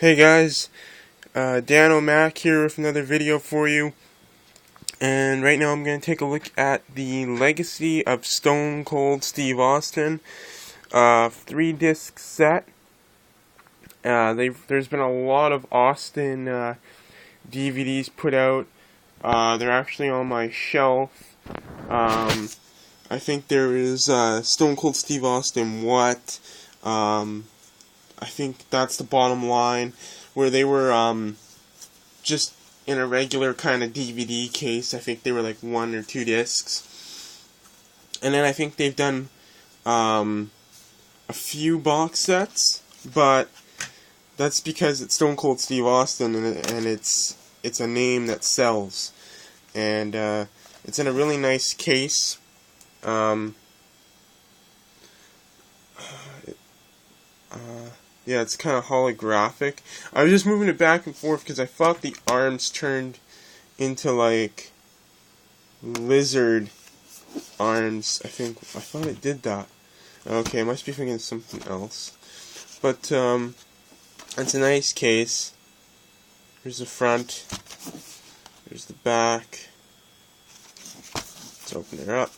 Hey guys, Dan O'Mac here with another video for you, and right now I'm going to take a look at the legacy of Stone Cold Steve Austin, 3-disc set. There's been a lot of Austin DVDs put out. They're actually on my shelf. I think there is Stone Cold Steve Austin What? I think that's the bottom line, where they were just in a regular kind of DVD case. I think they were like 1 or 2 discs. And then I think they've done a few box sets, but that's because it's Stone Cold Steve Austin, and it's a name that sells. And it's in a really nice case. Yeah, it's kind of holographic. I was just moving it back and forth because I thought the arms turned into like lizard arms. I thought it did that. Okay, I must be thinking of something else. But it's a nice case. Here's the front. Here's the back. Let's open it up.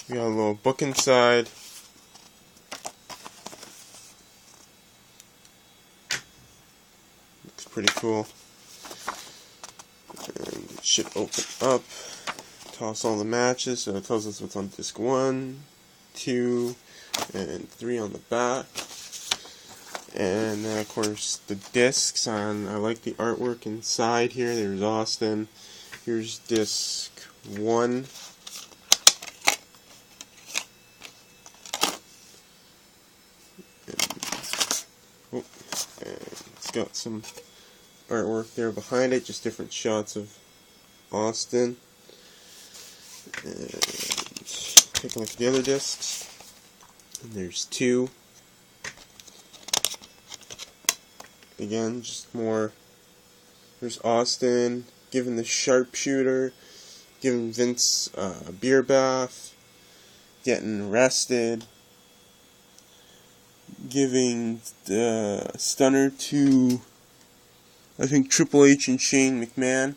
We got a little book inside. Pretty cool. And it should open up. Toss all the matches, so it tells us what's on disc 1, 2, and 3 on the back. And then of course the discs on. I like the artwork inside here. There's Austin. Here's disc 1. And it's got some artwork there behind it, just different shots of Austin. And take a look at the other discs. And there's 2. Again, just more. There's Austin giving the sharpshooter, giving Vince a beer bath, getting arrested, giving the stunner to, I think, Triple H and Shane McMahon.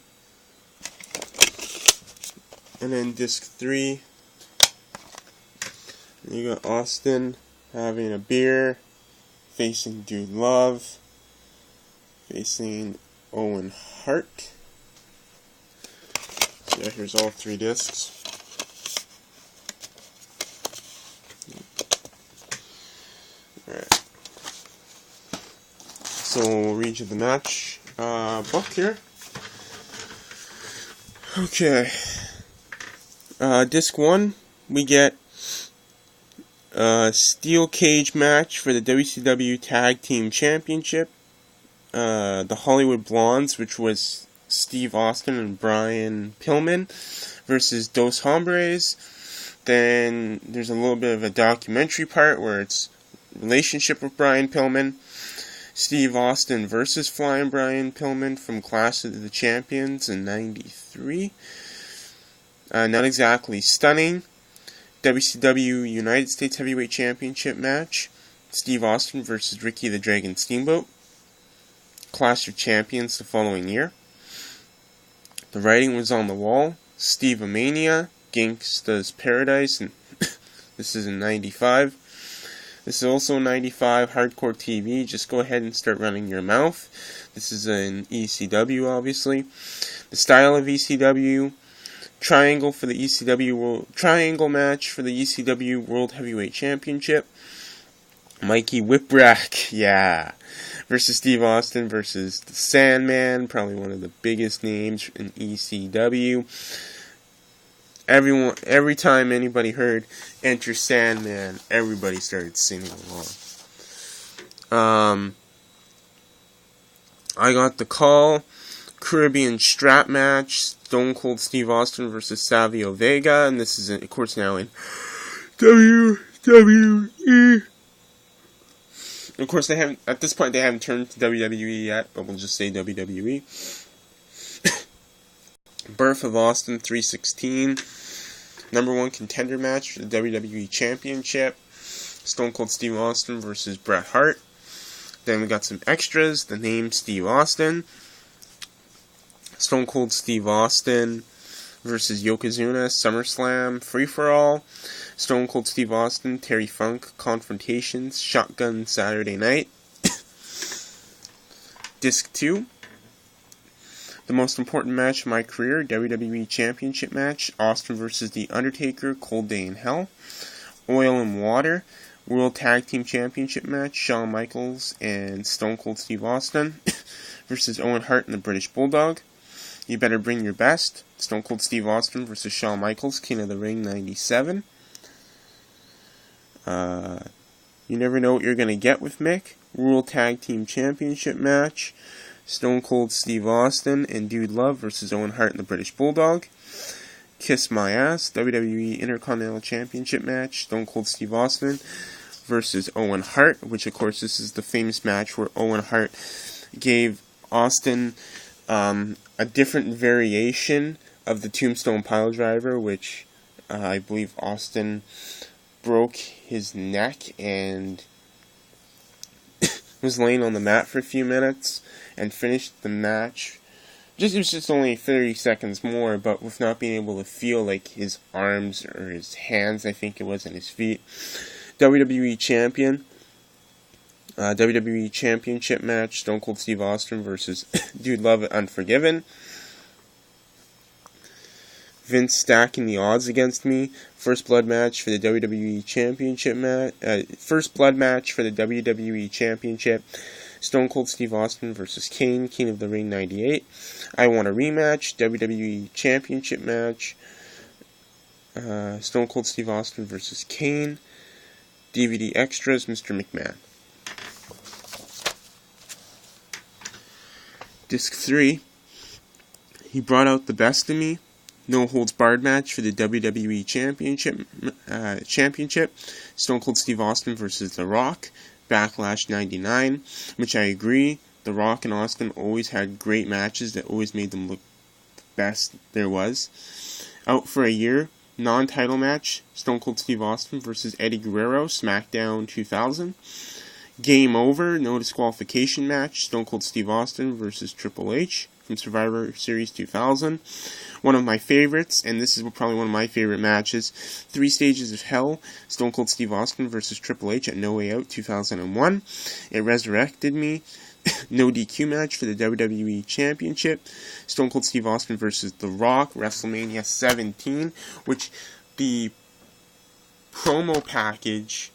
And then disc 3, you got Austin having a beer, facing Dude Love, facing Owen Hart. So yeah, here's all 3 discs. Alright. So we'll read you the match book here. Okay. Disc 1, we get a steel cage match for the WCW Tag Team Championship. The Hollywood Blondes, which was Steve Austin and Brian Pillman, versus Dos Hombres. Then there's a little bit of a documentary part where it's relationship with Brian Pillman. Steve Austin versus Flying Brian Pillman from Clash of the Champions in '93. Not exactly stunning. WCW United States Heavyweight Championship match. Steve Austin versus Ricky the Dragon Steamboat. Clash of Champions the following year. The writing was on the wall. Steve-O-Mania, Gangsta's Paradise, and this is in '95. This is also 95, Hardcore TV. Just go ahead and start running your mouth. This is in ECW, obviously. The style of ECW. Triangle for the ECW Triangle match for the ECW World Heavyweight Championship. Mikey Whipwreck, yeah. Versus Steve Austin versus the Sandman. Probably one of the biggest names in ECW. Every time anybody heard Enter Sandman, everybody started singing along. I got the call. Caribbean strap match. Stone Cold Steve Austin versus Savio Vega. And this is, of course, now in WWE. Of course, at this point, they haven't turned to WWE yet, but we'll just say WWE. Birth of Austin 316. #1 contender match for the WWE Championship. Stone Cold Steve Austin versus Bret Hart. Then we got some extras. The name Steve Austin. Stone Cold Steve Austin versus Yokozuna, SummerSlam, Free-For-All. Stone Cold Steve Austin, Terry Funk, Confrontations, Shotgun Saturday Night. Disc 2. The most important match of my career, WWE Championship match, Austin versus The Undertaker, Cold Day in Hell. Oil and Water, World Tag Team Championship match, Shawn Michaels and Stone Cold Steve Austin versus Owen Hart and the British Bulldog. You Better Bring Your Best, Stone Cold Steve Austin versus Shawn Michaels, King of the Ring 97. You Never Know What You're Gonna Get with Mick, World Tag Team Championship match, Stone Cold Steve Austin and Dude Love versus Owen Hart and the British Bulldog. Kiss My Ass, WWE Intercontinental Championship match, Stone Cold Steve Austin versus Owen Hart, which of course this is the famous match where Owen Hart gave Austin a different variation of the Tombstone Piledriver, which I believe Austin broke his neck and was laying on the mat for a few minutes and finished the match. It was just only 30 seconds more, but with not being able to feel like his arms or his hands, I think it was, and his feet. WWE Champion. WWE Championship match, Stone Cold Steve Austin versus Dude Love at Unforgiven. Vince stacking the odds against me. First blood match for the WWE Championship match. First blood match for the WWE Championship. Stone Cold Steve Austin versus Kane, King of the Ring 98. I Want a Rematch, WWE Championship match. Stone Cold Steve Austin versus Kane. DVD extras, Mr. McMahon. Disc 3. He Brought Out the Best in Me. No Holds Barred match for the WWE Championship. Stone Cold Steve Austin versus The Rock. Backlash 99, which I agree. The Rock and Austin always had great matches that always made them look the best there was. Out for a Year, non-title match, Stone Cold Steve Austin versus Eddie Guerrero, SmackDown 2000. Game Over, no disqualification match, Stone Cold Steve Austin versus Triple H from Survivor Series 2000. One of my favorites, and this is probably one of my favorite matches, 3 Stages of Hell, Stone Cold Steve Austin versus Triple H at No Way Out 2001. It resurrected me. No DQ match for the WWE Championship, Stone Cold Steve Austin versus The Rock, WrestleMania 17, which the promo package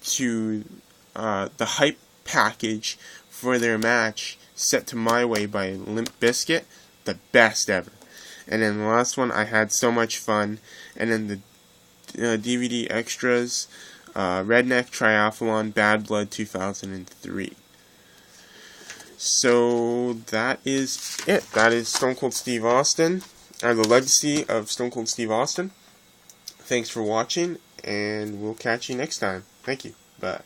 to the hype package for their match Set to My Way by Limp Bizkit, the best ever. And then the last one, I had so much fun. And then the DVD extras, Redneck Triathlon, Bad Blood 2003. So that is it. That is Stone Cold Steve Austin, or the legacy of Stone Cold Steve Austin. Thanks for watching, and we'll catch you next time. Thank you. Bye.